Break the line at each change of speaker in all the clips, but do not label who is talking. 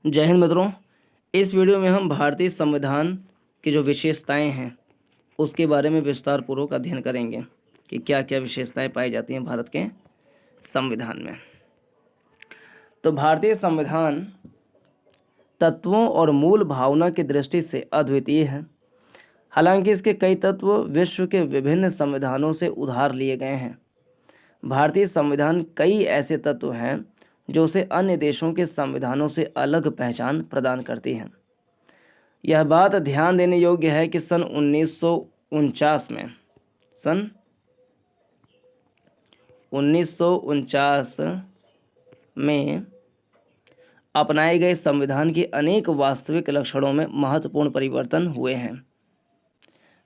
जय हिंद मित्रों। इस वीडियो में हम भारतीय संविधान की जो विशेषताएं हैं उसके बारे में विस्तार पूर्वक अध्ययन करेंगे कि क्या क्या विशेषताएं पाई जाती हैं भारत के संविधान में। तो भारतीय संविधान तत्वों और मूल भावना की दृष्टि से अद्वितीय है। हालांकि इसके कई तत्व विश्व के विभिन्न संविधानों से उधार लिए गए हैं। भारतीय संविधान कई ऐसे तत्व हैं जो उसे अन्य देशों के संविधानों से अलग पहचान प्रदान करती हैं। यह बात ध्यान देने योग्य है कि सन 1949 में अपनाए गए संविधान के अनेक वास्तविक लक्षणों में महत्वपूर्ण परिवर्तन हुए हैं।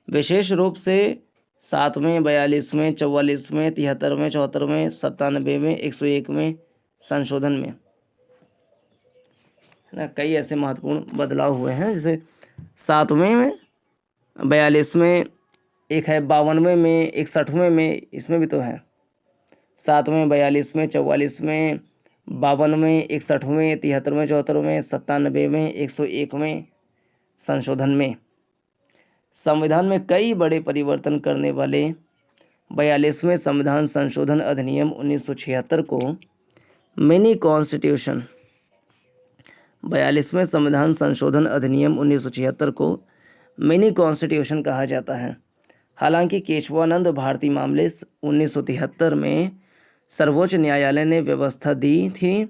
विशेष रूप से 7वें, 42वें, 44वें, 73वें, 74वें, 97वें, 101वें संशोधन में ना कई ऐसे महत्वपूर्ण बदलाव हुए हैं। जैसे 7वें में, 42वें, एक है 52वें में, 61वें में, इसमें भी तो है 7वें, 42वें, 44वें, 52वें, 61वें, 73वें, 74वें, 97वें, 101वें संशोधन में। संविधान में कई बड़े परिवर्तन करने वाले 42वें संविधान संशोधन अधिनियम 1976 को मिनी कॉन्स्टिट्यूशन 42वें संविधान संशोधन अधिनियम 1976 को मिनी कॉन्स्टिट्यूशन कहा जाता है। हालांकि केशवानंद भारती मामले 1973 में सर्वोच्च न्यायालय ने व्यवस्था दी थी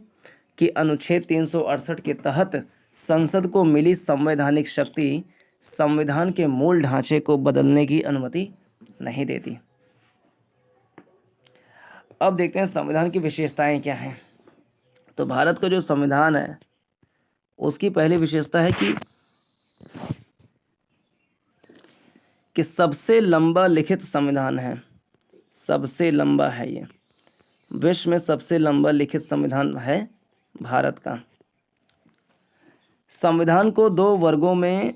कि अनुच्छेद 368 के तहत संसद को मिली संवैधानिक शक्ति संविधान के मूल ढांचे को बदलने की अनुमति नहीं देती। अब देखते हैं संविधान की विशेषताएं क्या हैं। तो भारत का जो संविधान है उसकी पहली विशेषता है कि सबसे लंबा लिखित संविधान है। सबसे लंबा है ये, विश्व में सबसे लंबा लिखित संविधान है भारत का। संविधान को दो वर्गों में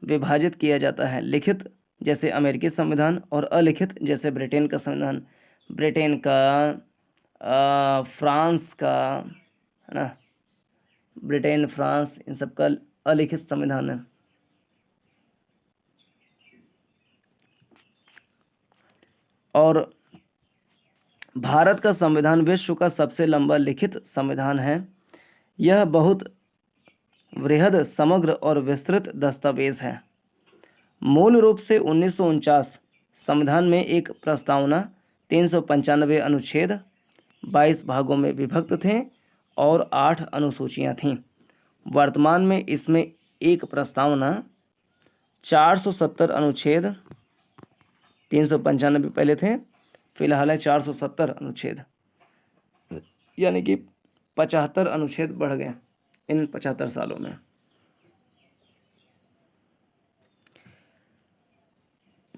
विभाजित किया जाता है, लिखित जैसे अमेरिकी संविधान और अलिखित जैसे ब्रिटेन का संविधान। ब्रिटेन का, फ्रांस का, है ना, ब्रिटेन, फ्रांस, इन सब का अलिखित संविधान है। और भारत का संविधान विश्व का सबसे लंबा लिखित संविधान है। यह बहुत वृहद, समग्र और विस्तृत दस्तावेज है। मूल रूप से 1949 संविधान में एक प्रस्तावना 395 अनुच्छेद 22 भागों में विभक्त थे और 8 अनुसूचियां थीं। वर्तमान में इसमें एक प्रस्तावना 470 अनुच्छेद, 395 पहले थे, फिलहाल है 470 अनुच्छेद, यानी कि 75 अनुच्छेद बढ़ गए इन 75 सालों में।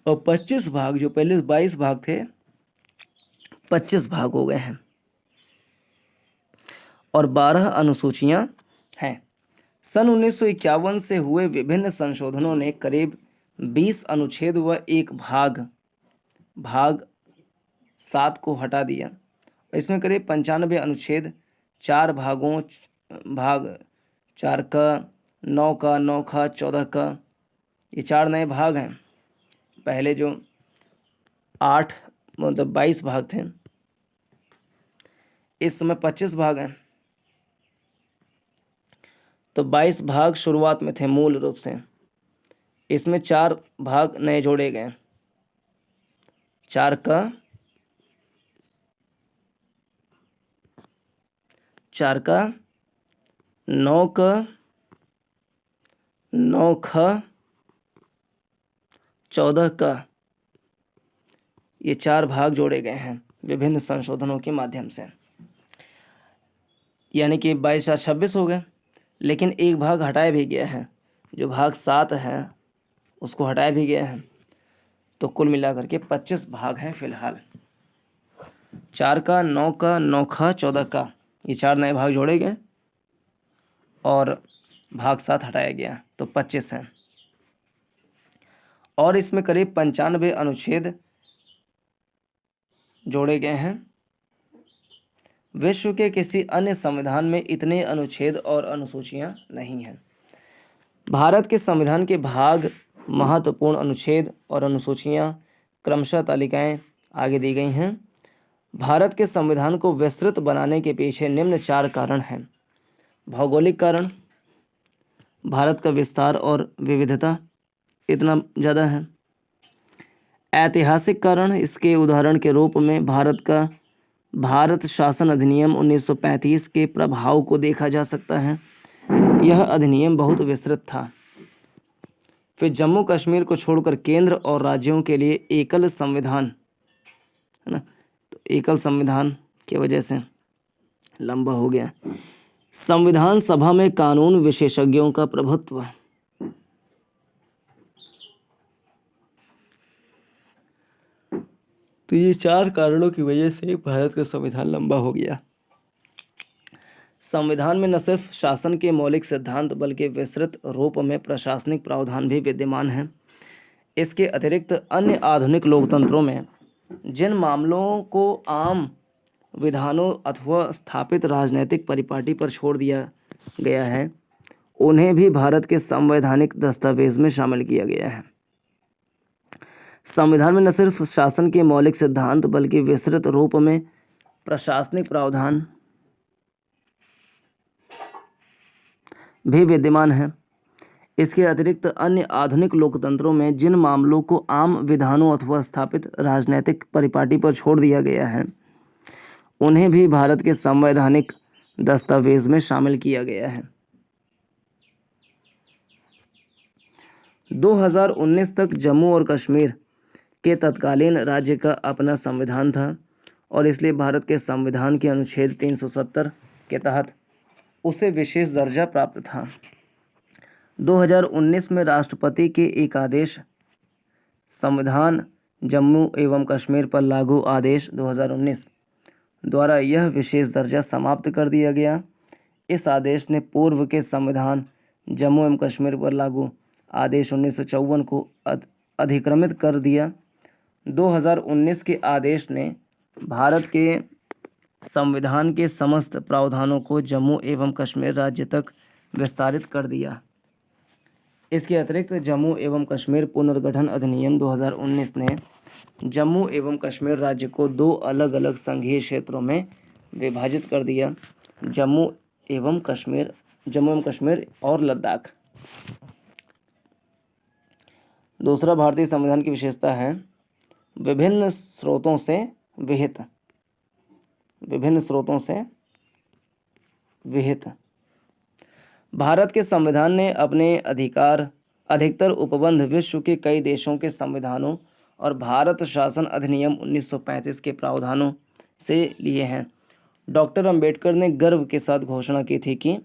और 25 भाग, जो पहले 22 भाग थे, 25 भाग हो गए हैं और 12 अनुसूचियां हैं। सन 1951 से हुए विभिन्न संशोधनों ने करीब 20 अनुच्छेद व एक भाग 7 को हटा दिया। इसमें करीब 95 अनुच्छेद, 4 भागों, भाग 4 का, 9 का, 9 का, 14 का, ये 4 नए भाग हैं। पहले जो 8 मतलब 22 भाग थे, इस समय 25 भाग हैं। तो 22 भाग शुरुआत में थे मूल रूप से, इसमें 4 भाग नए जोड़े गए। 4 का, 9 का, 9 का, 14 का, ये 4 भाग जोड़े गए हैं विभिन्न संशोधनों के माध्यम से, यानी कि 22 4 26 हो गए। लेकिन एक भाग हटाया भी गया है, जो भाग 7 है उसको हटाया भी गया है। तो कुल मिलाकर के 25 भाग हैं फिलहाल। 4 का, 9 का, 9 का, 14 का, ये 4 नए भाग जोड़े गए और भाग 7 हटाया गया, तो 25 हैं। और इसमें करीब 95 अनुच्छेद जोड़े गए हैं। विश्व के किसी अन्य संविधान में इतने अनुच्छेद और अनुसूचियां नहीं हैं। भारत के संविधान के भाग, महत्वपूर्ण अनुच्छेद और अनुसूचियां क्रमशः तालिकाएं आगे दी गई हैं। भारत के संविधान को विस्तृत बनाने के पीछे निम्न 4 कारण हैं। भौगोलिक कारण, भारत का विस्तार और विविधता इतना ज़्यादा है। ऐतिहासिक कारण, इसके उदाहरण के रूप में भारत शासन अधिनियम 1935 के प्रभाव को देखा जा सकता है। यह अधिनियम बहुत विस्तृत था। फिर जम्मू कश्मीर को छोड़कर केंद्र और राज्यों के लिए एकल संविधान, है ना, तो एकल संविधान की वजह से लंबा हो गया। संविधान सभा में कानून विशेषज्ञों का प्रभुत्व, तो ये 4 कारणों की वजह से भारत का संविधान लंबा हो गया। संविधान में न सिर्फ शासन के मौलिक सिद्धांत बल्कि विस्तृत रूप में प्रशासनिक प्रावधान भी विद्यमान हैं। इसके अतिरिक्त अन्य आधुनिक लोकतंत्रों में जिन मामलों को आम विधानों अथवा स्थापित राजनीतिक परिपाटी पर छोड़ दिया गया है, उन्हें भी भारत के संवैधानिक दस्तावेज में शामिल किया गया है। संविधान में न सिर्फ शासन के मौलिक सिद्धांत बल्कि विस्तृत रूप में प्रशासनिक प्रावधान भी विद्यमान है। इसके अतिरिक्त अन्य आधुनिक लोकतंत्रों में जिन मामलों को आम विधानों अथवा स्थापित राजनीतिक परिपाटी पर छोड़ दिया गया है, उन्हें भी भारत के संवैधानिक दस्तावेज में शामिल किया गया है। 2019 तक जम्मू और कश्मीर के तत्कालीन राज्य का अपना संविधान था और इसलिए भारत के संविधान के अनुच्छेद 370 के तहत उसे विशेष दर्जा प्राप्त था। 2019 में राष्ट्रपति के एक आदेश, संविधान जम्मू एवं कश्मीर पर लागू आदेश 2019 द्वारा यह विशेष दर्जा समाप्त कर दिया गया। इस आदेश ने पूर्व के संविधान जम्मू एवं कश्मीर पर लागू आदेश 1954 को अधिक्रमित कर दिया। 2019 के आदेश ने भारत के संविधान के समस्त प्रावधानों को जम्मू एवं कश्मीर राज्य तक विस्तारित कर दिया। इसके अतिरिक्त जम्मू एवं कश्मीर पुनर्गठन अधिनियम 2019 ने जम्मू एवं कश्मीर राज्य को 2 अलग अलग संघीय क्षेत्रों में विभाजित कर दिया, जम्मू एवं कश्मीर और लद्दाख। दूसरा भारतीय संविधान की विशेषता है विभिन्न स्रोतों से विहित। भारत के संविधान ने अपने अधिकतर उपबंध विश्व के कई देशों के संविधानों और भारत शासन अधिनियम 1935 के प्रावधानों से लिए हैं। डॉक्टर अंबेडकर ने गर्व के साथ घोषणा की थी कि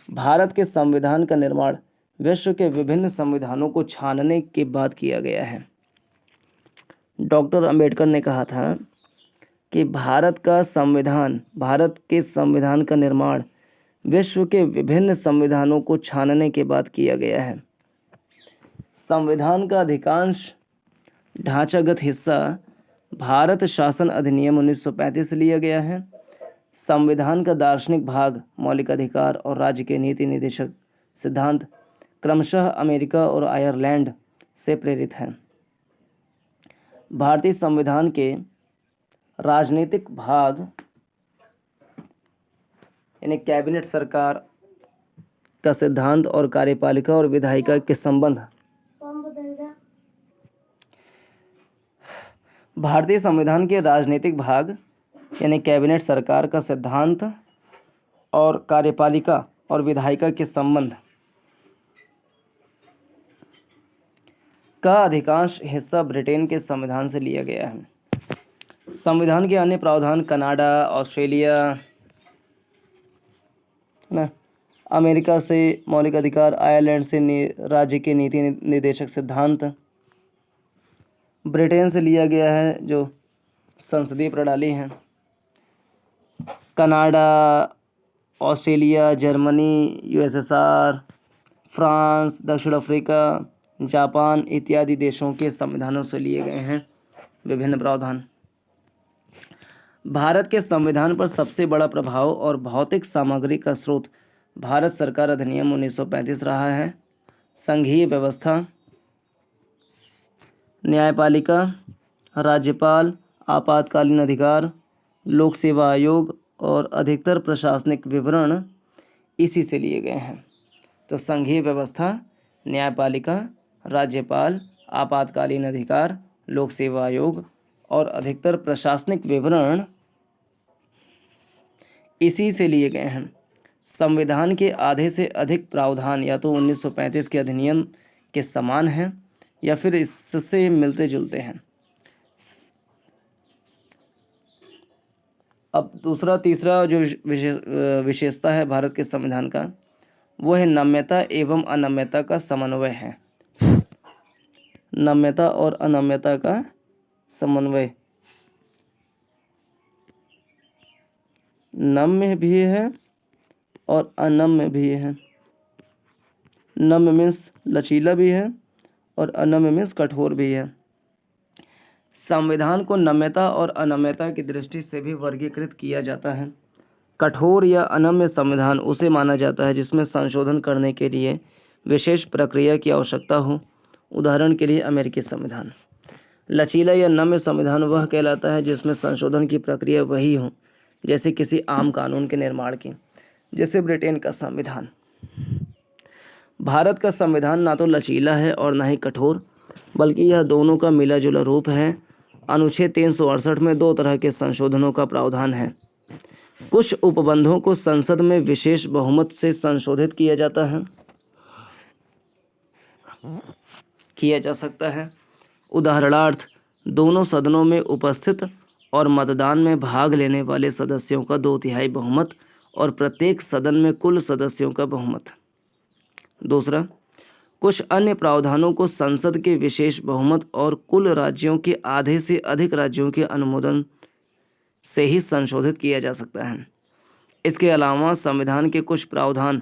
भारत के संविधान का निर्माण विश्व के विभिन्न संविधानों को छानने के बाद किया गया है। डॉक्टर अंबेडकर ने कहा था कि भारत के संविधान का निर्माण विश्व के विभिन्न संविधानों को छानने के बाद किया गया है। संविधान का अधिकांश ढांचागत हिस्सा भारत शासन अधिनियम 1935 से लिया गया है। संविधान का दार्शनिक भाग, मौलिक अधिकार और राज्य के नीति निर्देशक सिद्धांत क्रमशः अमेरिका और आयरलैंड से प्रेरित हैं। भारतीय संविधान के राजनीतिक भाग यानी कैबिनेट सरकार का सिद्धांत और कार्यपालिका और विधायिका के संबंध। भारतीय संविधान के राजनीतिक भाग यानी कैबिनेट सरकार का सिद्धांत और कार्यपालिका और विधायिका के संबंध का अधिकांश हिस्सा ब्रिटेन के संविधान से लिया गया है। संविधान के अन्य प्रावधान कनाडा, ऑस्ट्रेलिया, अमेरिका से मौलिक अधिकार, आयरलैंड से राज्य के नीति निर्देशक सिद्धांत, ब्रिटेन से लिया गया है जो संसदीय प्रणाली है। Canada, Australia, Germany, USSR, France, दक्षिण अफ्रीका, जापान इत्यादि देशों के संविधानों से लिए गए हैं विभिन्न प्रावधान। भारत के संविधान पर सबसे बड़ा प्रभाव और भौतिक सामग्री का स्रोत भारत सरकार अधिनियम 1935 रहा है। संघीय व्यवस्था, न्यायपालिका, राज्यपाल, आपातकालीन अधिकार, लोक सेवा आयोग और अधिकतर प्रशासनिक विवरण इसी से लिए गए हैं। तो संघीय व्यवस्था, न्यायपालिका, राज्यपाल, आपातकालीन अधिकार, लोक सेवा आयोग और अधिकतर प्रशासनिक विवरण इसी से लिए गए हैं। संविधान के आधे से अधिक प्रावधान या तो 1935 के अधिनियम के समान हैं या फिर इससे मिलते जुलते हैं। अब तीसरा जो विशेषता है भारत के संविधान का, वो है नम्यता एवं अनम्यता का समन्वय है। नम्यता और अनम्यता का समन्वय, नम्य भी है और अनम्य भी है। नम्य मीन्स लचीला भी है और अनम्य मीन्स कठोर भी है। संविधान को नम्यता और अनम्यता की दृष्टि से भी वर्गीकृत किया जाता है। कठोर या अनम्य संविधान उसे माना जाता है जिसमें संशोधन करने के लिए विशेष प्रक्रिया की आवश्यकता हो। उदाहरण के लिए अमेरिकी संविधान। लचीला या नम्य संविधान वह कहलाता है जिसमें संशोधन की प्रक्रिया वही हो जैसे किसी आम कानून के निर्माण की, जैसे ब्रिटेन का संविधान। भारत का संविधान ना तो लचीला है और ना ही कठोर, बल्कि यह दोनों का मिला जुला रूप है। अनुच्छेद 368 में 2 तरह के संशोधनों का प्रावधान है। कुछ उपबंधों को संसद में विशेष बहुमत से संशोधित किया जा सकता है। उदाहरणार्थ, दोनों सदनों में उपस्थित और मतदान में भाग लेने वाले सदस्यों का 2/3 बहुमत और प्रत्येक सदन में कुल सदस्यों का बहुमत। दूसरा, कुछ अन्य प्रावधानों को संसद के विशेष बहुमत और कुल राज्यों के आधे से अधिक राज्यों के अनुमोदन से ही संशोधित किया जा सकता है। इसके अलावा संविधान के कुछ प्रावधान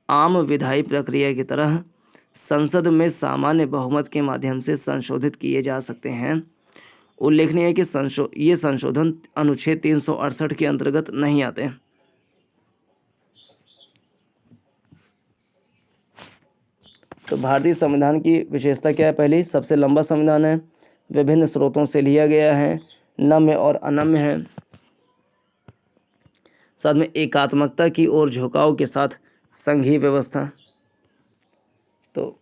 आम विधायी प्रक्रिया की तरह संसद में सामान्य बहुमत के माध्यम से संशोधित किए जा सकते हैं। उल्लेखनीय है कि ये संशोधन अनुच्छेद 368 के अंतर्गत नहीं आते हैं। तो भारतीय संविधान की विशेषता क्या है? पहली, सबसे लंबा संविधान है, विभिन्न स्रोतों से लिया गया है, नम्य और अनम्य है, साथ में एकात्मकता की ओर झुकाव के साथ संघीय व्यवस्था। तो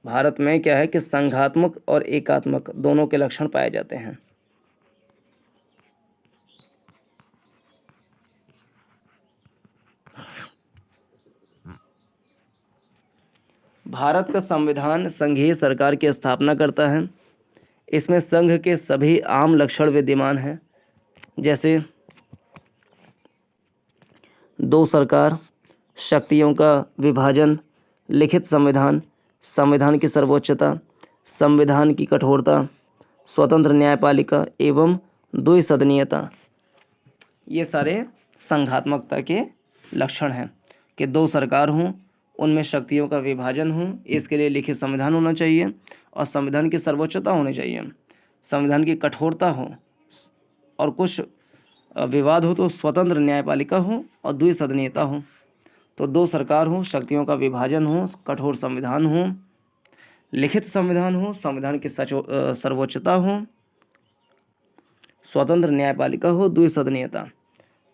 भारत में क्या है कि संघात्मक और एकात्मक दोनों के लक्षण पाए जाते हैं। भारत का संविधान संघीय सरकार की स्थापना करता है। इसमें संघ के सभी आम लक्षण विद्यमान हैं, जैसे 2 सरकार, शक्तियों का विभाजन, लिखित संविधान, संविधान की सर्वोच्चता, संविधान की कठोरता, स्वतंत्र न्यायपालिका एवं द्विसदनीयता। ये सारे संघात्मकता के लक्षण हैं कि 2 सरकार हों, उनमें शक्तियों का विभाजन हो, इसके लिए लिखित संविधान होना चाहिए और संविधान की सर्वोच्चता होनी चाहिए, संविधान की कठोरता हो और कुछ विवाद हो तो स्वतंत्र न्यायपालिका हो और द्विसदनीयता हो। तो 2 सरकार हो, शक्तियों का विभाजन हो, कठोर संविधान हो, लिखित संविधान हो, संविधान की सर्वोच्चता हो, स्वतंत्र न्यायपालिका हो, द्विसदनीयता।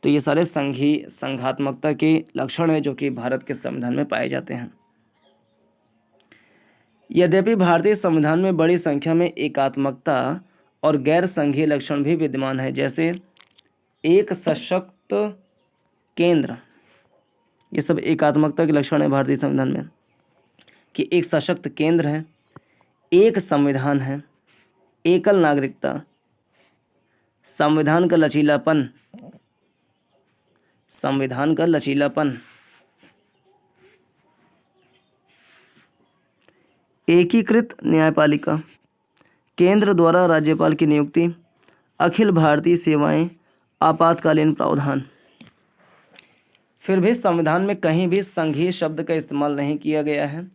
तो ये सारे संघात्मकता के लक्षण हैं जो कि भारत के संविधान में पाए जाते हैं। यद्यपि भारतीय संविधान में बड़ी संख्या में एकात्मकता और गैर संघीय लक्षण भी विद्यमान है, जैसे एक सशक्त केंद्र। ये सब एकात्मकता के लक्षण है भारतीय संविधान में कि एक सशक्त केंद्र है, एक संविधान है, एकल नागरिकता, संविधान का लचीलापन, एकीकृत न्यायपालिका, केंद्र द्वारा राज्यपाल की नियुक्ति, अखिल भारतीय सेवाएं, आपातकालीन प्रावधान। फिर भी संविधान में कहीं भी संघीय शब्द का इस्तेमाल नहीं किया गया है।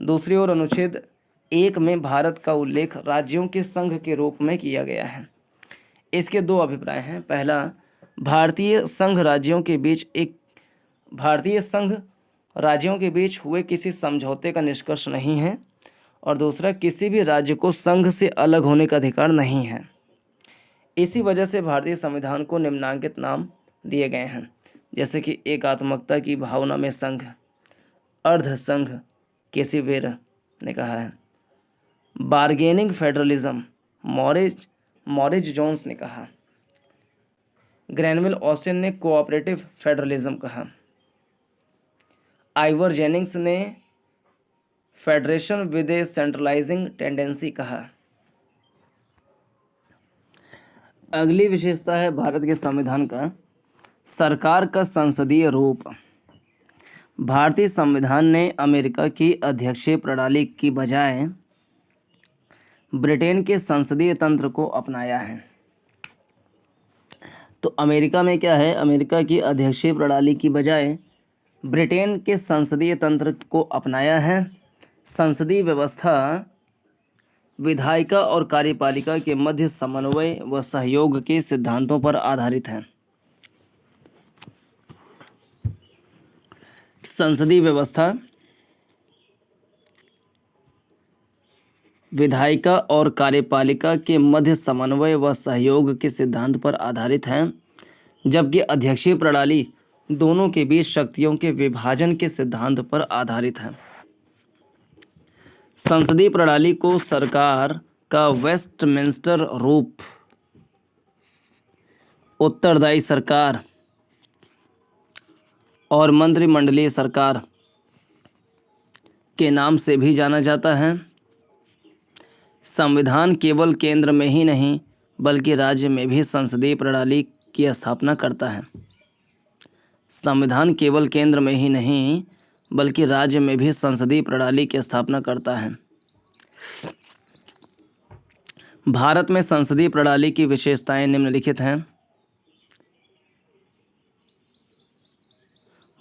दूसरी ओर अनुच्छेद 1 में भारत का उल्लेख राज्यों के संघ के रूप में किया गया है। इसके दो अभिप्राय हैं। पहला, भारतीय संघ राज्यों के बीच हुए किसी समझौते का निष्कर्ष नहीं है, और दूसरा, किसी भी राज्य को संघ से अलग होने का अधिकार नहीं है। इसी वजह से भारतीय संविधान को निम्नांकित नाम दिए गए हैं, जैसे कि एकात्मकता की भावना में संघ, अर्ध संघ, केसीवेर ने कहा है। बार्गेनिंग फेडरलिज्म, मॉरिज जोन्स ने कहा। ग्रैनविल ऑस्टिन ने कोऑपरेटिव फेडरलिज्म कहा। आइवर जेनिंग्स ने federation with A centralising tendency कहा। अगली विशेषता है भारत के संविधान का सरकार का संसदीय रूप। भारतीय संविधान ने अमेरिका की अध्यक्षीय प्रणाली की बजाय ब्रिटेन के संसदीय तंत्र को अपनाया है। तो अमेरिका में क्या है, अमेरिका की अध्यक्षीय प्रणाली की बजाय ब्रिटेन के संसदीय तंत्र को अपनाया है। संसदीय व्यवस्था विधायिका और कार्यपालिका के मध्य समन्वय व सहयोग के सिद्धांतों पर आधारित है। संसदीय व्यवस्था विधायिका और कार्यपालिका के मध्य समन्वय व सहयोग के सिद्धांत पर आधारित है, जबकि अध्यक्षीय प्रणाली दोनों के बीच शक्तियों के विभाजन के सिद्धांत पर आधारित है। संसदीय प्रणाली को सरकार का वेस्टमिंस्टर रूप, उत्तरदायी सरकार और मंत्रिमंडलीय सरकार के नाम से भी जाना जाता है। संविधान केवल केंद्र में ही नहीं बल्कि राज्य में भी संसदीय प्रणाली की स्थापना करता है। संविधान केवल केंद्र में ही नहीं बल्कि राज्य में भी संसदीय प्रणाली की स्थापना करता है। भारत में संसदीय प्रणाली की विशेषताएं निम्नलिखित हैं।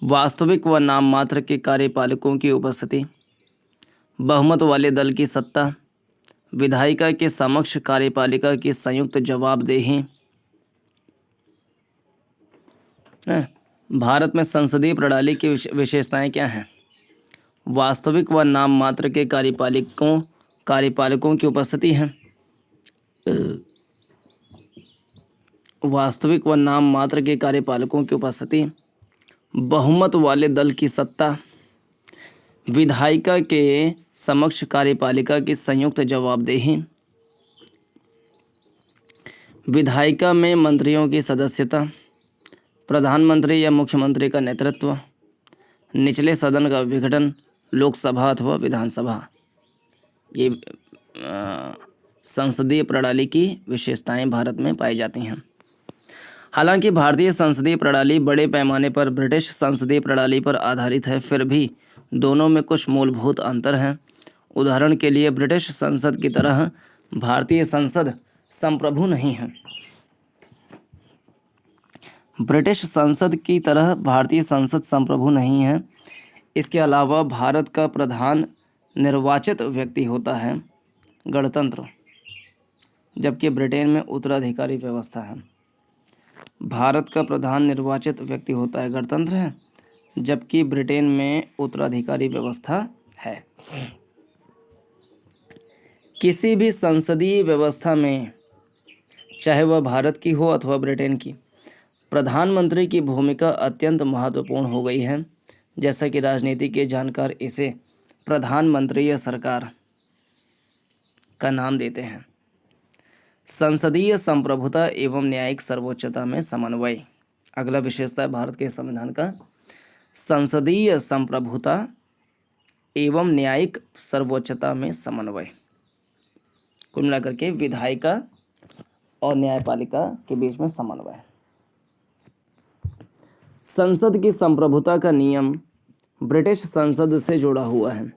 वास्तविक व नाम मात्र के कार्यपालकों की उपस्थिति, बहुमत वाले दल की सत्ता, विधायिका के समक्ष कार्यपालिका की संयुक्त जवाबदेही। भारत में संसदीय प्रणाली की विशेषताएं क्या हैं? वास्तविक व नाम मात्र के कार्यपालकों की उपस्थिति है। वास्तविक व नाम मात्र के कार्यपालकों की उपस्थिति, बहुमत वाले दल की सत्ता, विधायिका के समक्ष कार्यपालिका की संयुक्त जवाबदेही, विधायिका में मंत्रियों की सदस्यता, प्रधानमंत्री या मुख्यमंत्री का नेतृत्व, निचले सदन का विघटन, लोकसभा अथवा विधानसभा। ये संसदीय प्रणाली की विशेषताएं भारत में पाई जाती हैं। हालांकि भारतीय संसदीय प्रणाली बड़े पैमाने पर ब्रिटिश संसदीय प्रणाली पर आधारित है, फिर भी दोनों में कुछ मूलभूत अंतर हैं। उदाहरण के लिए ब्रिटिश संसद की तरह भारतीय संसद संप्रभु नहीं है। ब्रिटिश संसद की तरह भारतीय संसद संप्रभु नहीं है। इसके अलावा भारत का प्रधान निर्वाचित व्यक्ति होता है, गणतंत्र, जबकि ब्रिटेन में उत्तराधिकारी व्यवस्था है। भारत का प्रधान निर्वाचित व्यक्ति होता है, गणतंत्र है, जबकि ब्रिटेन में उत्तराधिकारी व्यवस्था है। किसी भी संसदीय व्यवस्था में, चाहे वह भारत की हो अथवा ब्रिटेन की, प्रधानमंत्री की भूमिका अत्यंत महत्वपूर्ण हो गई है। जैसा कि राजनीति के जानकार इसे प्रधानमंत्री या सरकार का नाम देते हैं। संसदीय संप्रभुता एवं न्यायिक सर्वोच्चता में समन्वय। अगला विशेषता है भारत के संविधान का संसदीय संप्रभुता एवं न्यायिक सर्वोच्चता में समन्वय। कुल मिलाकर के विधायिका और न्यायपालिका के बीच में समन्वय। संसद की संप्रभुता का नियम ब्रिटिश संसद से जुड़ा हुआ है,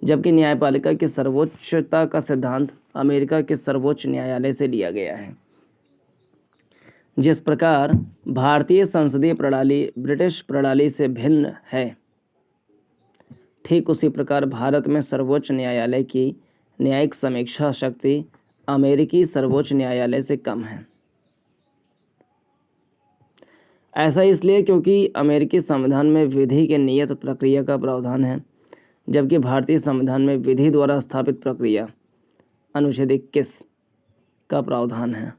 जबकि न्यायपालिका की सर्वोच्चता का सिद्धांत अमेरिका के सर्वोच्च न्यायालय से लिया गया है। जिस प्रकार भारतीय संसदीय प्रणाली ब्रिटिश प्रणाली से भिन्न है, ठीक उसी प्रकार भारत में सर्वोच्च न्यायालय की न्यायिक समीक्षा शक्ति अमेरिकी सर्वोच्च न्यायालय से कम है। ऐसा इसलिए क्योंकि अमेरिकी संविधान में विधि के नियत प्रक्रिया का प्रावधान है, जबकि भारतीय संविधान में विधि द्वारा स्थापित प्रक्रिया अनुच्छेद 21 का प्रावधान है।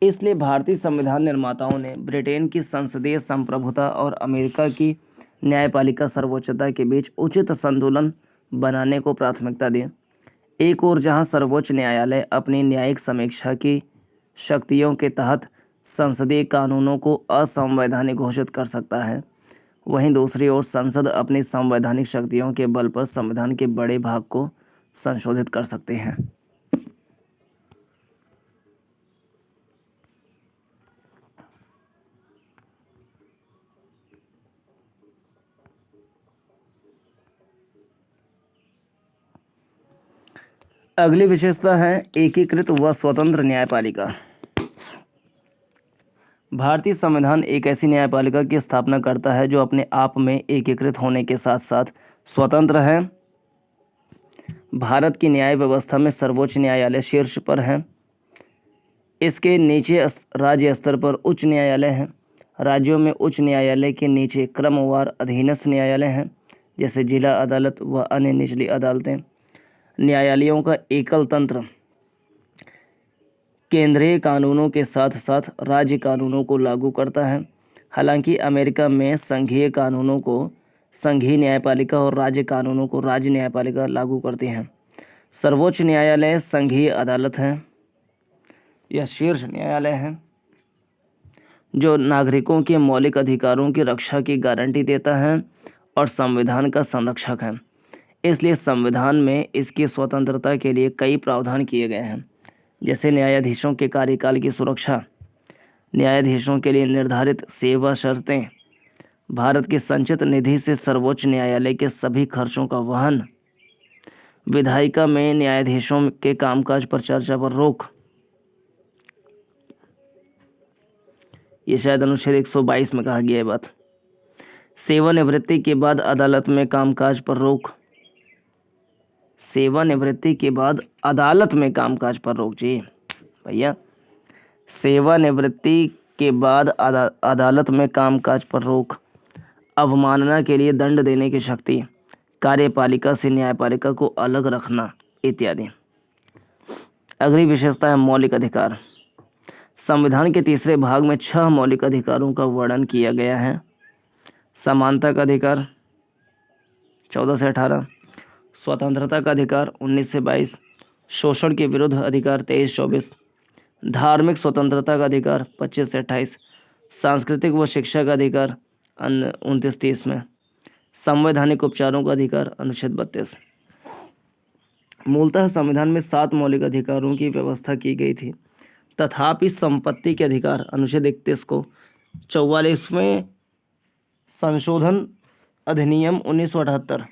इसलिए भारतीय संविधान निर्माताओं ने ब्रिटेन की संसदीय संप्रभुता और अमेरिका की न्यायपालिका सर्वोच्चता के बीच उचित संतुलन बनाने को प्राथमिकता दी। एक ओर जहां सर्वोच्च न्यायालय अपनी न्यायिक समीक्षा की शक्तियों के तहत संसदीय कानूनों को असंवैधानिक घोषित कर सकता है, वहीं दूसरी ओर संसद अपनी संवैधानिक शक्तियों के बल पर संविधान के बड़े भाग को संशोधित कर सकते हैं। अगली विशेषता है एकीकृत व स्वतंत्र न्यायपालिका। भारतीय संविधान एक ऐसी न्यायपालिका की स्थापना करता है जो अपने आप में एकीकृत होने के साथ साथ स्वतंत्र है। भारत की न्याय व्यवस्था में सर्वोच्च न्यायालय शीर्ष पर है। इसके नीचे राज्य स्तर पर उच्च न्यायालय हैं। राज्यों में उच्च न्यायालय के नीचे क्रमवार अधीनस्थ न्यायालय हैं, जैसे जिला अदालत व अन्य निचली अदालतें। न्यायालयों का एकल तंत्र केंद्रीय कानूनों के साथ साथ राज्य कानूनों को लागू करता है। हालांकि अमेरिका में संघीय कानूनों को संघीय न्यायपालिका और राज्य कानूनों को राज्य न्यायपालिका लागू करती हैं। सर्वोच्च न्यायालय संघीय अदालत है या शीर्ष न्यायालय है जो नागरिकों के मौलिक अधिकारों की रक्षा की गारंटी देता है और संविधान का संरक्षक है। इसलिए संविधान में इसकी स्वतंत्रता के लिए कई प्रावधान किए गए हैं, जैसे न्यायाधीशों के कार्यकाल की सुरक्षा, न्यायाधीशों के लिए निर्धारित सेवा शर्तें, भारत की संचित निधि से सर्वोच्च न्यायालय के सभी खर्चों का वहन, विधायिका में न्यायाधीशों के कामकाज पर चर्चा पर रोक। ये शायद अनुच्छेद 122 में कहा गया है बात। सेवानिवृत्ति के बाद अदालत में कामकाज पर रोक। सेवानिवृत्ति के बाद अदालत में कामकाज पर रोक जी भैया। सेवानिवृत्ति के बाद अदालत में कामकाज पर रोक, अवमानना के लिए दंड देने की शक्ति, कार्यपालिका से न्यायपालिका को अलग रखना इत्यादि। अगली विशेषता है मौलिक अधिकार। संविधान के तीसरे भाग में 6 मौलिक अधिकारों का वर्णन किया गया है। समानता का अधिकार 14 से 18, स्वतंत्रता का अधिकार 19 से 22, शोषण के विरुद्ध अधिकार 23-24, धार्मिक स्वतंत्रता का अधिकार 25 से 28, सांस्कृतिक व शिक्षा का अधिकार 29-30 में, संवैधानिक उपचारों का अधिकार अनुच्छेद 32। मूलतः संविधान में 7 मौलिक अधिकारों की व्यवस्था की गई थी, तथापि संपत्ति के अधिकार अनुच्छेद 31 को 44वें संशोधन अधिनियम 1978,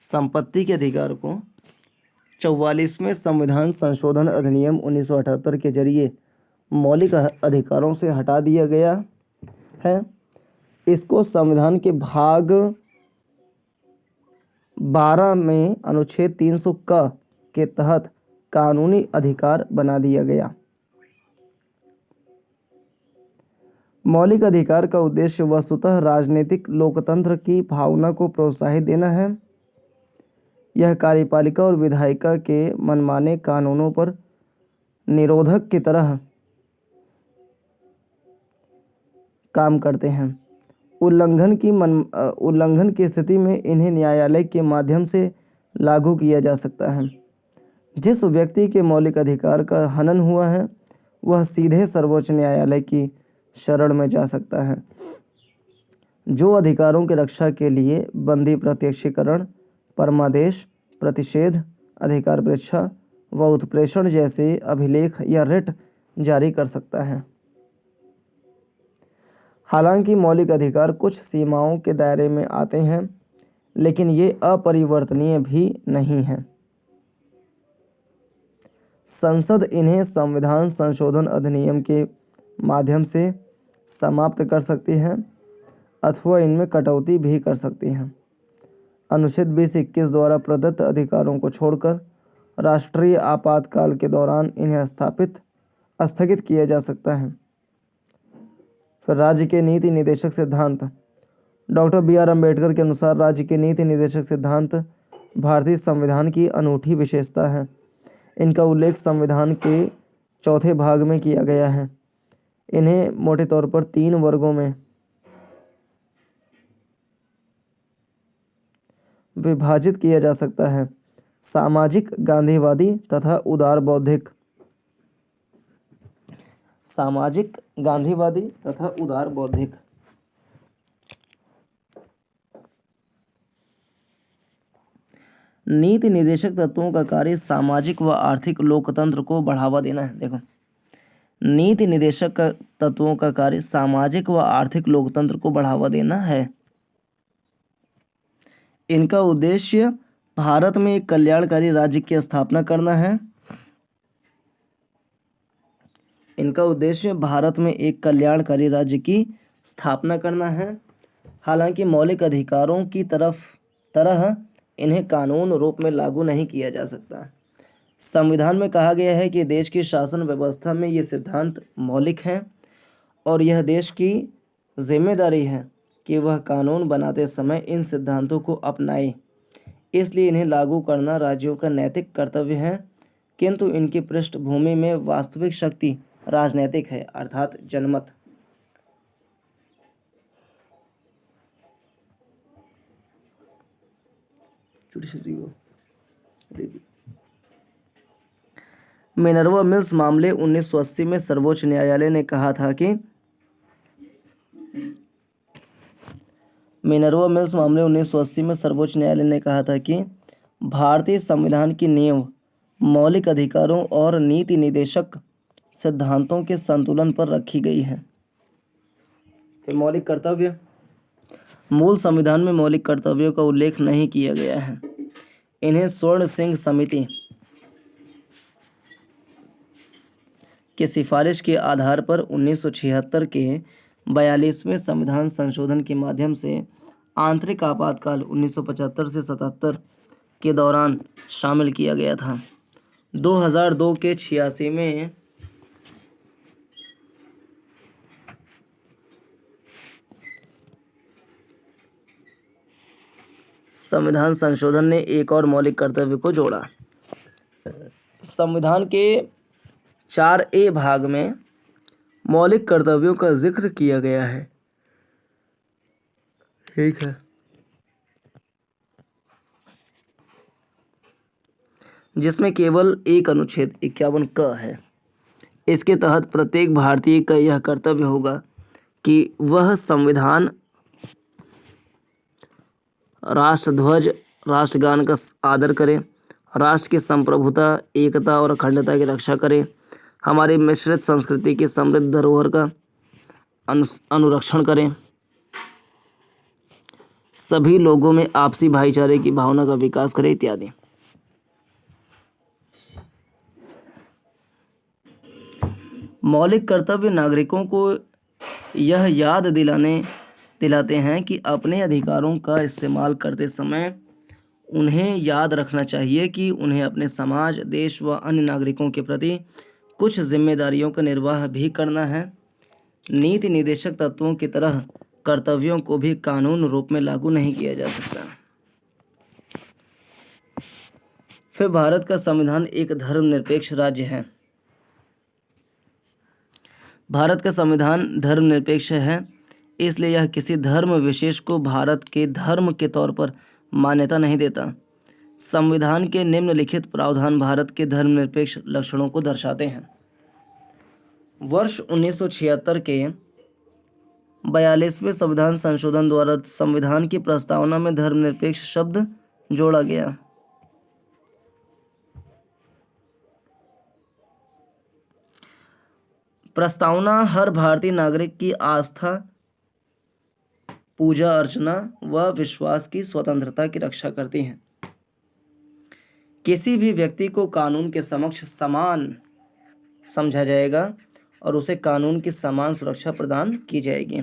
संपत्ति के अधिकार को 44वें संविधान संशोधन अधिनियम 1978 के जरिए मौलिक अधिकारों से हटा दिया गया है। इसको संविधान के भाग 12 में अनुच्छेद 300 क के तहत कानूनी अधिकार बना दिया गया। मौलिक अधिकार का उद्देश्य वस्तुतः राजनीतिक लोकतंत्र की भावना को प्रोत्साहित देना है। यह कार्यपालिका और विधायिका के मनमाने कानूनों पर निरोधक की तरह काम करते हैं। उल्लंघन की स्थिति में इन्हें न्यायालय के माध्यम से लागू किया जा सकता है। जिस व्यक्ति के मौलिक अधिकार का हनन हुआ है वह सीधे सर्वोच्च न्यायालय की शरण में जा सकता है, जो अधिकारों की रक्षा के लिए बंदी प्रत्यक्षीकरण, परमादेश, प्रतिषेध, अधिकार परीक्षा व उत्प्रेषण जैसे अभिलेख या रिट जारी कर सकता है। हालांकि मौलिक अधिकार कुछ सीमाओं के दायरे में आते हैं, लेकिन ये अपरिवर्तनीय भी नहीं हैं। संसद इन्हें संविधान संशोधन अधिनियम के माध्यम से समाप्त कर सकती है अथवा इनमें कटौती भी कर सकती है। अनुच्छेद 20-21 द्वारा प्रदत्त अधिकारों को छोड़कर राष्ट्रीय आपातकाल के दौरान इन्हें स्थगित किया जा सकता है। फिर राज्य के नीति निदेशक सिद्धांत। Doctor B R. अम्बेडकर के अनुसार राज्य के नीति निदेशक सिद्धांत भारतीय संविधान की अनूठी विशेषता है। इनका उल्लेख संविधान के चौथे भाग में किया गया है। इन्हें मोटे तौर पर 3 वर्गों में विभाजित किया जा सकता है: सामाजिक, गांधीवादी तथा उदार बौद्धिक। सामाजिक, गांधीवादी तथा उदार बौद्धिक। नीति निदेशक तत्वों का कार्य सामाजिक व आर्थिक लोकतंत्र को बढ़ावा देना है। देखो, नीति निदेशक का तत्वों का कार्य सामाजिक व आर्थिक लोकतंत्र को बढ़ावा देना है। इनका उद्देश्य भारत में एक कल्याणकारी राज्य की स्थापना करना है। इनका उद्देश्य भारत में एक कल्याणकारी राज्य की स्थापना करना है। हालांकि मौलिक अधिकारों की तरह इन्हें कानून रूप में लागू नहीं किया जा सकता। संविधान में कहा गया है कि देश की शासन व्यवस्था में ये सिद्धांत मौलिक हैं और यह देश की जिम्मेदारी है कि वह कानून बनाते समय इन सिद्धांतों को अपनाए। इसलिए इन्हें लागू करना राज्यों का नैतिक कर्तव्य है, किंतु इनकी पृष्ठभूमि में वास्तविक शक्ति राजनीतिक है, अर्थात जनमत। मिनर्वा मिल्स मामले 1980 में सर्वोच्च न्यायालय ने कहा था कि भारतीय संविधान की नींव मौलिक अधिकारों और नीति निदेशक सिद्धांतों के संतुलन पर रखी गई है। फिर मौलिक कर्तव्य। मूल संविधान में मौलिक कर्तव्यों का उल्लेख नहीं किया गया है। इन्हें स्वर्ण सिंह समिति की सिफारिश के आधार पर 1976 के 42वें संविधान संशोधन के माध्यम से आंतरिक आपातकाल 1975 से 77 के दौरान शामिल किया गया था। 2002 के 86वें संविधान संशोधन ने एक और मौलिक कर्तव्य को जोड़ा। संविधान के 4A भाग में मौलिक कर्तव्यों का जिक्र किया गया है। ठीक है, जिसमें केवल एक अनुच्छेद 51 क है। इसके तहत प्रत्येक भारतीय का यह कर्तव्य होगा कि वह संविधान, राष्ट्रध्वज, राष्ट्रगान का आदर करे, राष्ट्र की संप्रभुता, एकता और अखंडता की रक्षा करे, हमारी मिश्रित संस्कृति की समृद्ध धरोहर का अनुरक्षण करें, सभी लोगों में आपसी भाईचारे की भावना का विकास करें इत्यादि। मौलिक कर्तव्य नागरिकों को यह याद दिलाते हैं कि अपने अधिकारों का इस्तेमाल करते समय उन्हें याद रखना चाहिए कि उन्हें अपने समाज, देश व अन्य नागरिकों के प्रति कुछ जिम्मेदारियों का निर्वाह भी करना है। नीति निदेशक तत्वों की तरह कर्तव्यों को भी कानून रूप में लागू नहीं किया जा सकता। फिर भारत का संविधान एक धर्मनिरपेक्ष राज्य है। भारत का संविधान धर्मनिरपेक्ष है, इसलिए यह किसी धर्म विशेष को भारत के धर्म के तौर पर मान्यता नहीं देता। संविधान के निम्नलिखित प्रावधान भारत के धर्मनिरपेक्ष लक्षणों को दर्शाते हैं। वर्ष 1976 के 42वें संविधान संशोधन द्वारा संविधान की प्रस्तावना में धर्मनिरपेक्ष शब्द जोड़ा गया। प्रस्तावना हर भारतीय नागरिक की आस्था, पूजा अर्चना व विश्वास की स्वतंत्रता की रक्षा करती है। किसी भी व्यक्ति को कानून के समक्ष समान समझा जाएगा और उसे कानून की समान सुरक्षा प्रदान की जाएगी।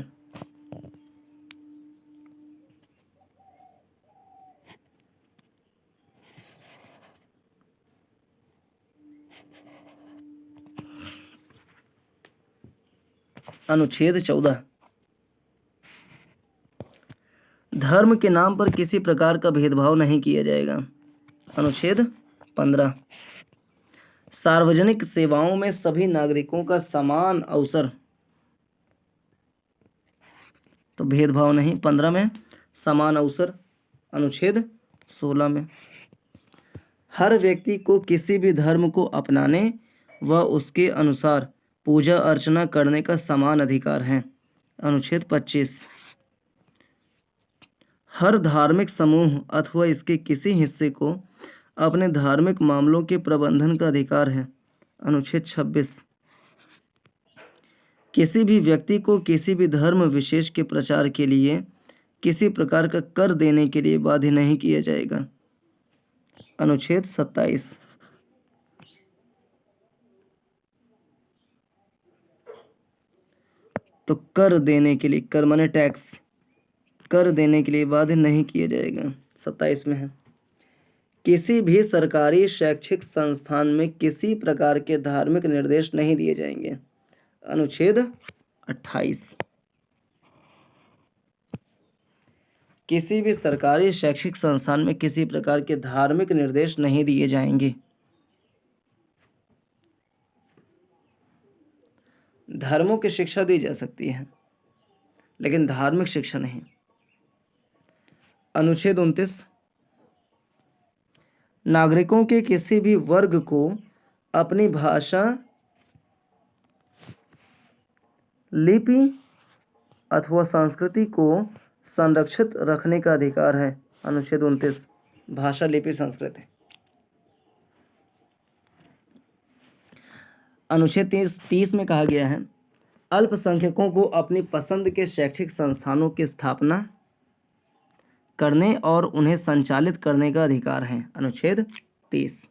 अनुच्छेद 14 धर्म के नाम पर किसी प्रकार का भेदभाव नहीं किया जाएगा। अनुच्छेद 15। सार्वजनिक सेवाओं में सभी नागरिकों का समान अवसर, तो भेदभाव नहीं। 15 में समान अवसर। अनुच्छेद 16 में हर व्यक्ति को किसी भी धर्म को अपनाने व उसके अनुसार पूजा अर्चना करने का समान अधिकार है। अनुच्छेद 25। हर धार्मिक समूह अथवा इसके किसी हिस्से को अपने धार्मिक मामलों के प्रबंधन का अधिकार है। अनुच्छेद 26। किसी भी व्यक्ति को किसी भी धर्म विशेष के प्रचार के लिए किसी प्रकार का कर देने के लिए बाध्य नहीं किया जाएगा। अनुच्छेद 27। तो कर देने के लिए, कर माने टैक्स, कर देने के लिए बाध्य नहीं किया जाएगा। 27 में है किसी भी सरकारी शैक्षिक संस्थान में किसी प्रकार के धार्मिक निर्देश नहीं दिए जाएंगे। अनुच्छेद 28। किसी भी सरकारी शैक्षिक संस्थान में किसी प्रकार के धार्मिक निर्देश नहीं दिए जाएंगे। धर्मों की शिक्षा दी जा सकती है लेकिन धार्मिक शिक्षा नहीं। अनुच्छेद 29। नागरिकों के किसी भी वर्ग को अपनी भाषा, लिपि अथवा संस्कृति को संरक्षित रखने का अधिकार है। अनुच्छेद 29। भाषा, लिपि, संस्कृति। अनुच्छेद 30 में कहा गया है अल्पसंख्यकों को अपनी पसंद के शैक्षिक संस्थानों की स्थापना करने और उन्हें संचालित करने का अधिकार है। अनुच्छेद 30।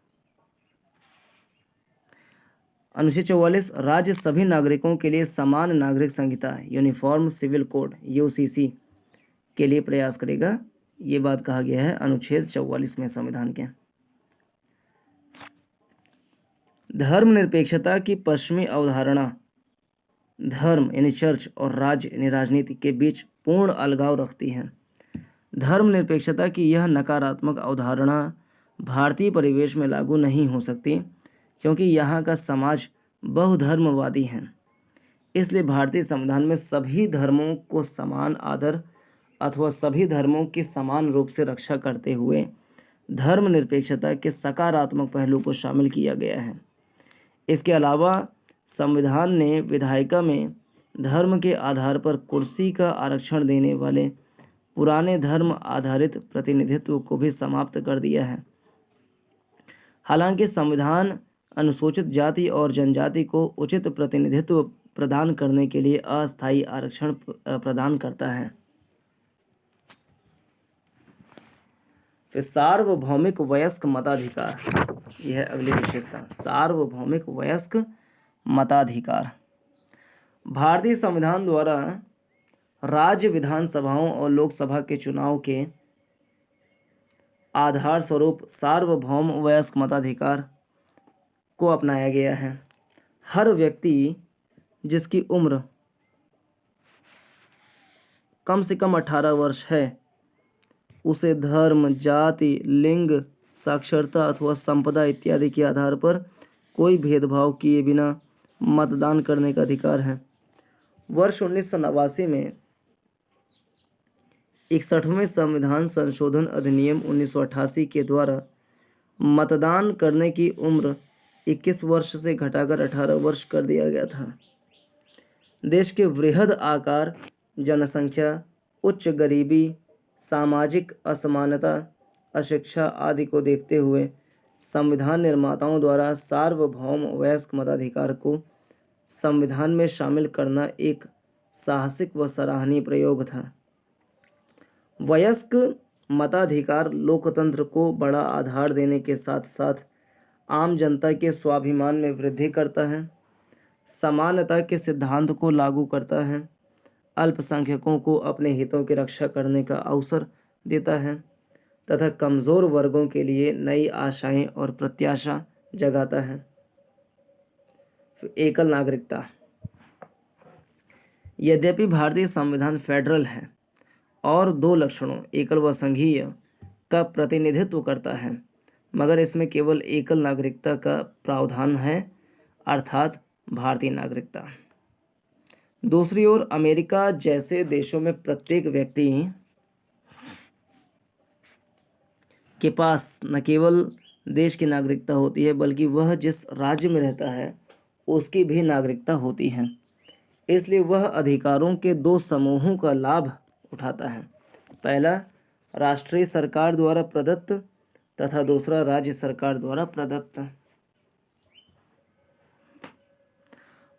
अनुच्छेद 44। राज्य सभी नागरिकों के लिए समान नागरिक संहिता यूनिफॉर्म सिविल कोड यूसीसी के लिए प्रयास करेगा। ये बात कहा गया है अनुच्छेद 44 में संविधान के। धर्मनिरपेक्षता की पश्चिमी अवधारणा धर्म यानी चर्च और राज्य यानी राजनीति के बीच पूर्ण अलगाव रखती है। धर्मनिरपेक्षता की यह नकारात्मक अवधारणा भारतीय परिवेश में लागू नहीं हो सकती क्योंकि यहाँ का समाज बहुधर्मवादी है। इसलिए भारतीय संविधान में सभी धर्मों को समान आदर अथवा सभी धर्मों की समान रूप से रक्षा करते हुए धर्मनिरपेक्षता के सकारात्मक पहलू को शामिल किया गया है। इसके अलावा संविधान ने विधायिका में धर्म के आधार पर कुर्सी का आरक्षण देने वाले पुराने धर्म आधारित प्रतिनिधित्व को भी समाप्त कर दिया है। हालांकि संविधान अनुसूचित जाति और जनजाति को उचित प्रतिनिधित्व प्रदान करने के लिए अस्थायी आरक्षण प्रदान करता है। फिर सार्वभौमिक वयस्क मताधिकार, यह है अगली विशेषता। सार्वभौमिक वयस्क मताधिकार भारतीय संविधान द्वारा राज्य विधानसभाओं और लोकसभा के चुनाव के आधार स्वरूप सार्वभौम वयस्क मताधिकार को अपनाया गया है। हर व्यक्ति जिसकी उम्र कम से कम 18 वर्ष है उसे धर्म, जाति, लिंग, साक्षरता अथवा संपदा इत्यादि के आधार पर कोई भेदभाव किए बिना मतदान करने का अधिकार है। वर्ष 1989 में 61वें संविधान संशोधन अधिनियम 1988 के द्वारा मतदान करने की उम्र 21 वर्ष से घटाकर 18 वर्ष कर दिया गया था। देश के वृहद आकार, जनसंख्या, उच्च गरीबी, सामाजिक असमानता, अशिक्षा आदि को देखते हुए संविधान निर्माताओं द्वारा सार्वभौम वयस्क मताधिकार को संविधान में शामिल करना एक साहसिक व सराहनीय प्रयोग था। वयस्क मताधिकार लोकतंत्र को बड़ा आधार देने के साथ साथ आम जनता के स्वाभिमान में वृद्धि करता है, समानता के सिद्धांत को लागू करता है, अल्पसंख्यकों को अपने हितों की रक्षा करने का अवसर देता है तथा कमज़ोर वर्गों के लिए नई आशाएं और प्रत्याशा जगाता है। एकल नागरिकता। यद्यपि भारतीय संविधान फेडरल है और दो लक्षणों एकल व संघीय का प्रतिनिधित्व करता है, मगर इसमें केवल एकल नागरिकता का प्रावधान है, अर्थात भारतीय नागरिकता। दूसरी ओर अमेरिका जैसे देशों में प्रत्येक व्यक्ति के पास न केवल देश की नागरिकता होती है, बल्कि वह जिस राज्य में रहता है उसकी भी नागरिकता होती है। इसलिए वह अधिकारों के दो समूहों का लाभ उठाता है। पहला राष्ट्रीय सरकार द्वारा प्रदत्त तथा दूसरा राज्य सरकार द्वारा प्रदत्त।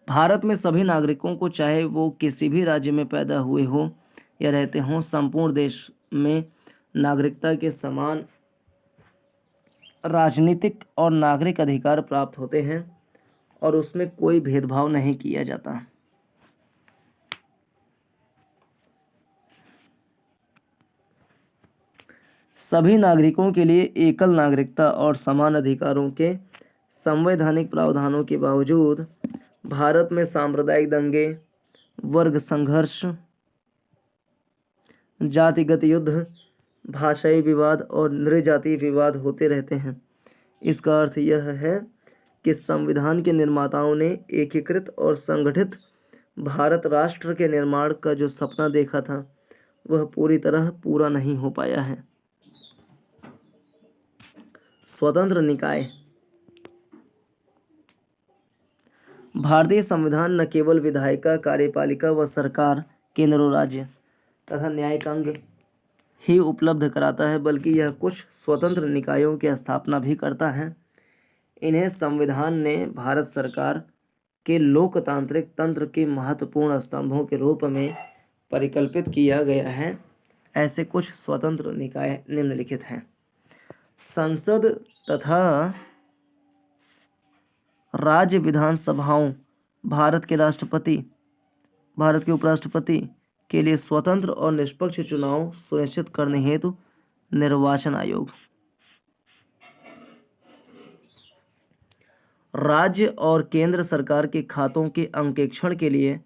भारत में सभी नागरिकों को, चाहे वो किसी भी राज्य में पैदा हुए हो या रहते हों, संपूर्ण देश में नागरिकता के समान राजनीतिक और नागरिक अधिकार प्राप्त होते हैं और उसमें कोई भेदभाव नहीं किया जाता। सभी नागरिकों के लिए एकल नागरिकता और समान अधिकारों के संवैधानिक प्रावधानों के बावजूद भारत में सांप्रदायिक दंगे, वर्ग संघर्ष, जातिगत युद्ध, भाषाई विवाद और नृजातीय विवाद होते रहते हैं। इसका अर्थ यह है कि संविधान के निर्माताओं ने एकीकृत और संगठित भारत राष्ट्र के निर्माण का जो सपना देखा था वह पूरी तरह पूरा नहीं हो पाया है। स्वतंत्र निकाय। भारतीय संविधान न केवल विधायिका, कार्यपालिका व सरकार, केंद्र और राज्य तथा न्यायिक अंग ही उपलब्ध कराता है, बल्कि यह कुछ स्वतंत्र निकायों की स्थापना भी करता है। इन्हें संविधान ने भारत सरकार के लोकतांत्रिक तंत्र के महत्वपूर्ण स्तंभों के रूप में परिकल्पित किया गया है। ऐसे कुछ स्वतंत्र निकाय निम्नलिखित हैं। संसद तथा राज्य विधानसभाओं, भारत के उपराष्ट्रपति के लिए स्वतंत्र और निष्पक्ष चुनाव सुनिश्चित करने हेतु निर्वाचन आयोग। राज्य और केंद्र सरकार के खातों के अंकेक्षण के लिए